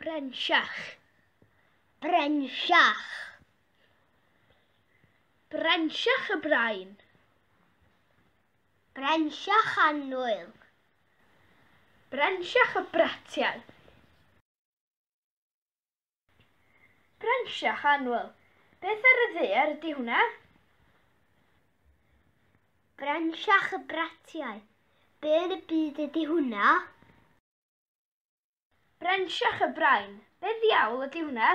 Brensiach. Brensiach. Brensiach y brain. Brensiach annwyl. Brensiach y bratiau. Brensiach annwyl. Beth ar y ddaear ydy hwnna? Brensiach y bratiau. Be yn y byd ydy hwnna? Brensiach y brain. Be ddiawl ydy hwnna?